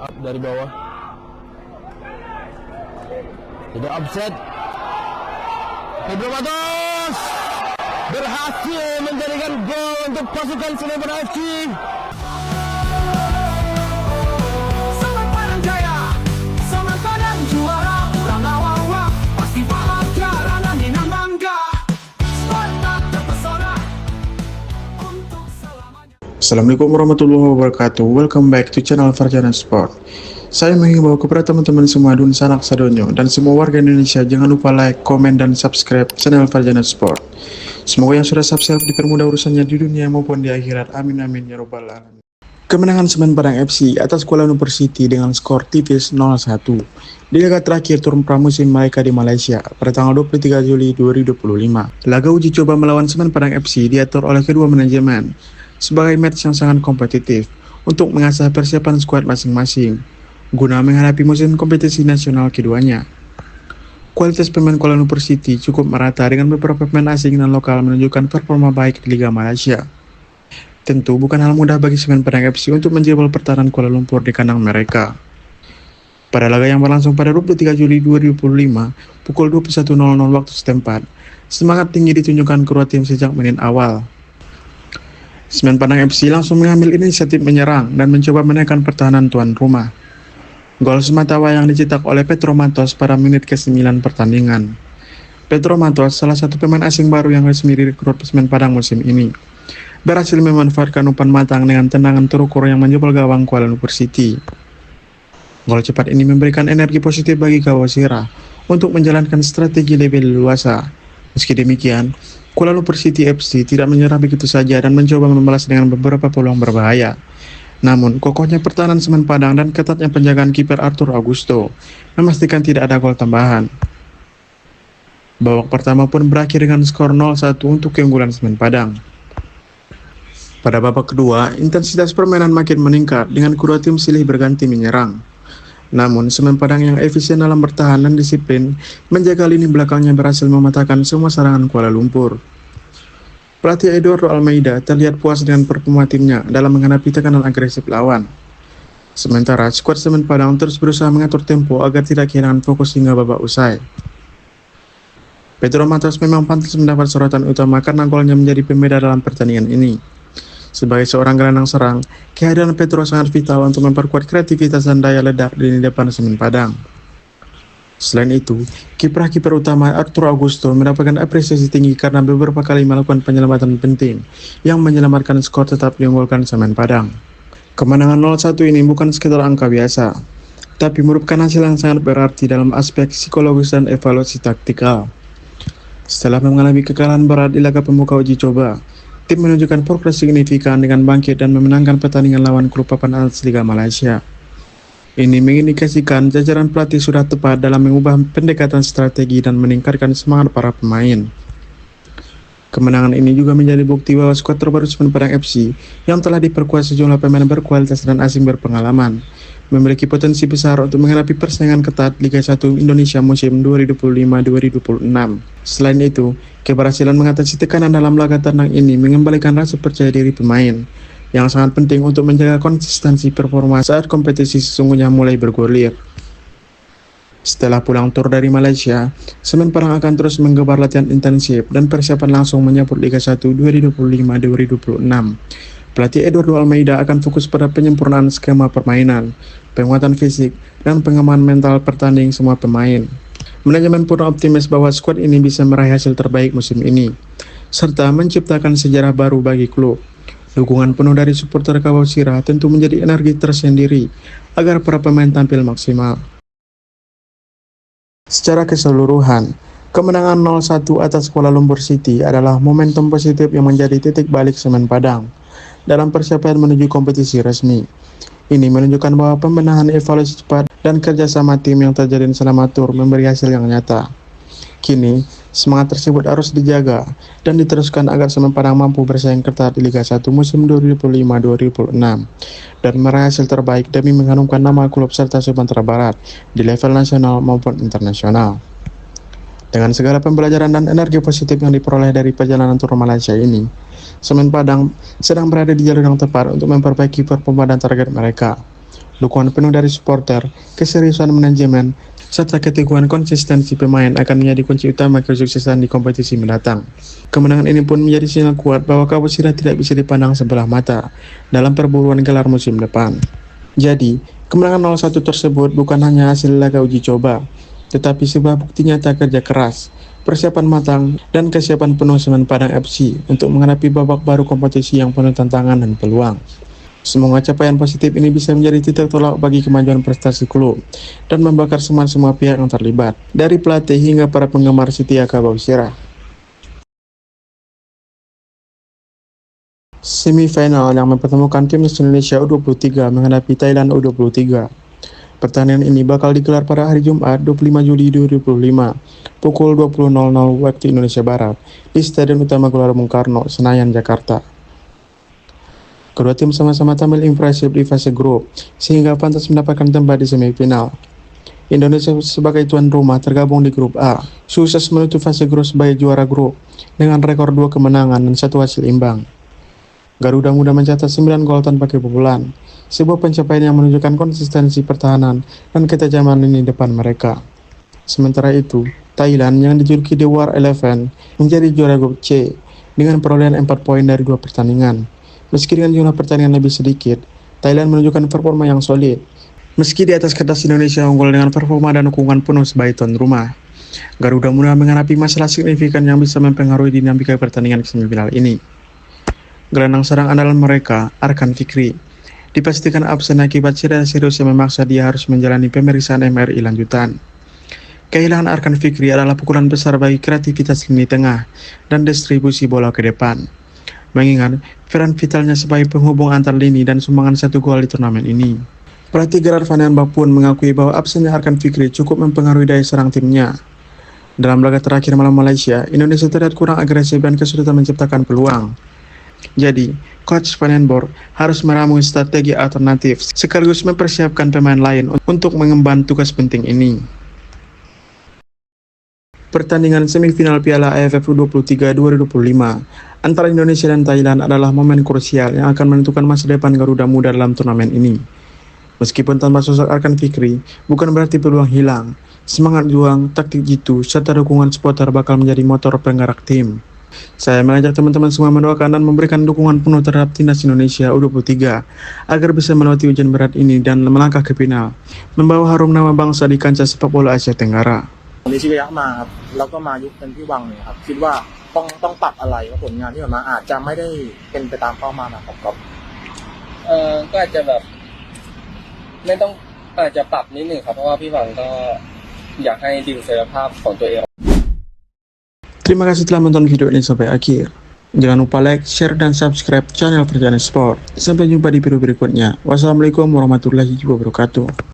Up dari bawah. Tidak offset. Pedro Matos berhasil menjadikan gol untuk pasukan Semen Padang FC. Semen Padang jaya, Semen Padang juara, orang awal pasti bahagia, ranah dengan bangga. Sport tak terpesona untuk selamanya. Assalamualaikum warahmatullahi wabarakatuh. Welcome back to channel Farjana Sport. Saya menghimbau kepada teman-teman semua dun sanak sadonyo dan semua warga Indonesia, jangan lupa like, komen, dan subscribe channel Farjana Sport. Semoga yang sudah subscribe dipermudah urusannya di dunia maupun di akhirat. Amin amin ya robbal alamin. Kemenangan Semen Padang FC atas Kuala Lumpur City dengan skor tipis 0-1 di laga terakhir turun pramusim mereka di Malaysia pada tanggal 23 Juli 2025. Laga uji coba melawan Semen Padang FC diatur oleh kedua manajemen sebagai match yang sangat kompetitif untuk mengasah persiapan skuad masing-masing guna menghadapi musim kompetisi nasional keduanya. Kualitas pemain Kuala Lumpur City cukup merata dengan beberapa pemain asing dan lokal menunjukkan performa baik di Liga Malaysia. Tentu bukan hal mudah bagi Semen Padang FC untuk menjebol pertahanan Kuala Lumpur di kandang mereka. Pada laga yang berlangsung pada 23 Juli 2025 pukul 21.00 waktu setempat, semangat tinggi ditunjukkan kedua tim sejak menit awal. Semen Padang FC langsung mengambil inisiatif menyerang dan mencoba menekan pertahanan tuan rumah. Gol semata wayang dicetak oleh Pedro Matos pada menit ke-9 pertandingan. Pedro Matos, salah satu pemain asing baru yang resmi direkrut Semen Padang musim ini, berhasil memanfaatkan umpan matang dengan tendangan terukur yang menjebol gawang Kuala Lumpur City. Gol cepat ini memberikan energi positif bagi Kawasira untuk menjalankan strategi lebih leluasa. Meski demikian, Kuala Lumpur City FC tidak menyerah begitu saja dan mencoba membalas dengan beberapa peluang berbahaya. Namun, kokohnya pertahanan Semen Padang dan ketatnya penjagaan kiper Arthur Augusto memastikan tidak ada gol tambahan. Babak pertama pun berakhir dengan skor 0-1 untuk keunggulan Semen Padang. Pada babak kedua, intensitas permainan makin meningkat dengan kedua tim silih berganti menyerang. Namun, Semen Padang yang efisien dalam bertahan dan disiplin menjaga lini belakangnya berhasil mematahkan semua serangan Kuala Lumpur. Pelatih Eduardo Almeida terlihat puas dengan performa timnya dalam menghadapi tekanan agresif lawan. Sementara skuad Semen Padang terus berusaha mengatur tempo agar tidak kehilangan fokus hingga babak usai. Pedro Matos memang pantas mendapat sorotan utama karena golnya menjadi pembeda dalam pertandingan ini. Sebagai seorang gelandang serang, kehadiran Pedro sangat vital untuk memperkuat kreativitas dan daya ledak di lini depan Semen Padang. Selain itu, kiper utama Arthur Augusto mendapatkan apresiasi tinggi karena beberapa kali melakukan penyelamatan penting yang menyelamatkan skor tetap diunggulkan Semen Padang. Kemenangan 0-1 ini bukan sekedar angka biasa, tapi merupakan hasil yang sangat berarti dalam aspek psikologis dan evaluasi taktikal. Setelah mengalami kekalahan berat di laga pembuka uji coba, tim menunjukkan progres signifikan dengan bangkit dan memenangkan pertandingan lawan klub papan atas Liga Malaysia. Ini mengindikasikan jajaran pelatih sudah tepat dalam mengubah pendekatan strategi dan meningkatkan semangat para pemain. Kemenangan ini juga menjadi bukti bahwa skuad terbaru Semen Padang FC yang telah diperkuat sejumlah pemain berkualitas dan asing berpengalaman memiliki potensi besar untuk menghadapi persaingan ketat Liga 1 Indonesia musim 2025-2026. Selain itu, keberhasilan mengatasi tekanan dalam laga tandang ini mengembalikan rasa percaya diri pemain, yang sangat penting untuk menjaga konsistensi performa saat kompetisi sesungguhnya mulai bergulir. Setelah pulang tur dari Malaysia, Semen Padang akan terus menggelar latihan intensif dan persiapan langsung menyambut Liga 1 2025-2026. Pelatih Eduardo Almeida akan fokus pada penyempurnaan skema permainan, penguatan fisik, dan pengembangan mental pertanding semua pemain. Manajemen pun optimis bahwa skuad ini bisa meraih hasil terbaik musim ini, serta menciptakan sejarah baru bagi klub. Dukungan penuh dari supporter Kawasira tentu menjadi energi tersendiri agar para pemain tampil maksimal. Secara keseluruhan, kemenangan 0-1 atas Kuala Lumpur City adalah momentum positif yang menjadi titik balik Semen Padang dalam persiapan menuju kompetisi resmi. Ini menunjukkan bahwa pembenahan, evaluasi cepat, dan kerjasama tim yang terjalin selama tur memberi hasil yang nyata. Kini, semangat tersebut harus dijaga dan diteruskan agar Semen Padang mampu bersaing ketat di Liga 1 musim 2025-2026 dan meraih hasil terbaik demi mengharumkan nama klub serta Sumatera Barat di level nasional maupun internasional. Dengan segala pembelajaran dan energi positif yang diperoleh dari perjalanan tur Malaysia ini, Semen Padang sedang berada di jalur yang tepat untuk memperbaiki performa dan target mereka. Dukungan penuh dari supporter, keseriusan manajemen, serta keteguhan konsistensi pemain akan menjadi kunci utama kesuksesan di kompetisi mendatang. Kemenangan ini pun menjadi sinyal kuat bahwa Kabusira tidak bisa dipandang sebelah mata dalam perburuan gelar musim depan. Jadi, kemenangan 0-1 tersebut bukan hanya hasil laga uji coba, tetapi sebuah bukti nyata kerja keras, persiapan matang, dan kesiapan penuh semen Padang FC untuk menghadapi babak baru kompetisi yang penuh tantangan dan peluang. Semoga capaian positif ini bisa menjadi titik tolak bagi kemajuan prestasi klub dan membakar semangat semua pihak yang terlibat, dari pelatih hingga para penggemar setia Kabusira. Semifinal yang mempertemukan timnas Indonesia U23 menghadapi Thailand U23. Pertandingan ini bakal digelar pada hari Jumat 25 Juli 2025 pukul 20.00 waktu Indonesia Barat di Stadion Utama Gelora Bung Karno, Senayan, Jakarta. Kedua tim sama-sama tampil impresif di fase grup sehingga pantas mendapatkan tempat di semifinal. Indonesia sebagai tuan rumah tergabung di grup A, sukses menutup fase grup sebagai juara grup dengan rekor 2 kemenangan dan 1 hasil imbang. Garuda Muda mencatat 9 gol tanpa kebobolan, sebuah pencapaian yang menunjukkan konsistensi pertahanan dan ketajaman lini depan mereka. Sementara itu, Thailand yang dijuluki The War Eleven menjadi juara grup C dengan perolehan 4 poin dari 2 pertandingan. Meski dengan jumlah pertandingan lebih sedikit, Thailand menunjukkan performa yang solid. Meski di atas kertas Indonesia unggul dengan performa dan dukungan penuh sebagai tuan rumah, Garuda Muda menghadapi masalah signifikan yang bisa mempengaruhi dinamika pertandingan semifinal ini. Gelandang serang andalan mereka, Arkan Fikri, dipastikan absen akibat cedera serius yang memaksa dia harus menjalani pemeriksaan MRI lanjutan. Kehilangan Arkan Fikri adalah pukulan besar bagi kreativitas lini tengah dan distribusi bola ke depan. Mengingat peran vitalnya sebagai penghubung antar lini dan sumbangan 1 gol di turnamen ini. Pelatih Gerard Van den Bach pun mengakui bahwa absennya Arkan Fikri cukup mempengaruhi daya serang timnya. Dalam laga terakhir melawan Malaysia, Indonesia terlihat kurang agresif dan kesulitan menciptakan peluang. Jadi, Coach Van den Bach harus meramu strategi alternatif sekaligus mempersiapkan pemain lain untuk mengemban tugas penting ini. Pertandingan semifinal Piala AFF U23 2025 antara Indonesia dan Thailand adalah momen krusial yang akan menentukan masa depan Garuda Muda dalam turnamen ini. Meskipun tanpa sosok Arkan Fikri, bukan berarti peluang hilang. Semangat juang, taktik jitu, serta dukungan supporter bakal menjadi motor penggerak tim. Saya mengajak teman-teman semua mendoakan dan memberikan dukungan penuh terhadap timnas Indonesia U23 agar bisa melewati ujian berat ini dan melangkah ke final, membawa harum nama bangsa di kancah sepak bola Asia Tenggara. วันนี้ชิกยะมาครับแล้วก็มายุคเป็นพี่วังเนี่ยครับคิดว่าต้องปรับอะไรว่าผลงานที่ผ่านมาอาจจะไม่ได้เป็นไปตามเป้าหมายนะครับก็อาจจะแบบไม่ต้องอาจจะปรับนิดหนึ่งครับเพราะว่าพี่หวังก็อยากให้ดึงศักยภาพของตัวเอง Terima kasih telah menonton video ini sampai akhir. Jangan lupa like, share, dan subscribe channel Farjana Sport. Sampai jumpa di video berikutnya. Wassalamualaikum warahmatullahi wabarakatuh.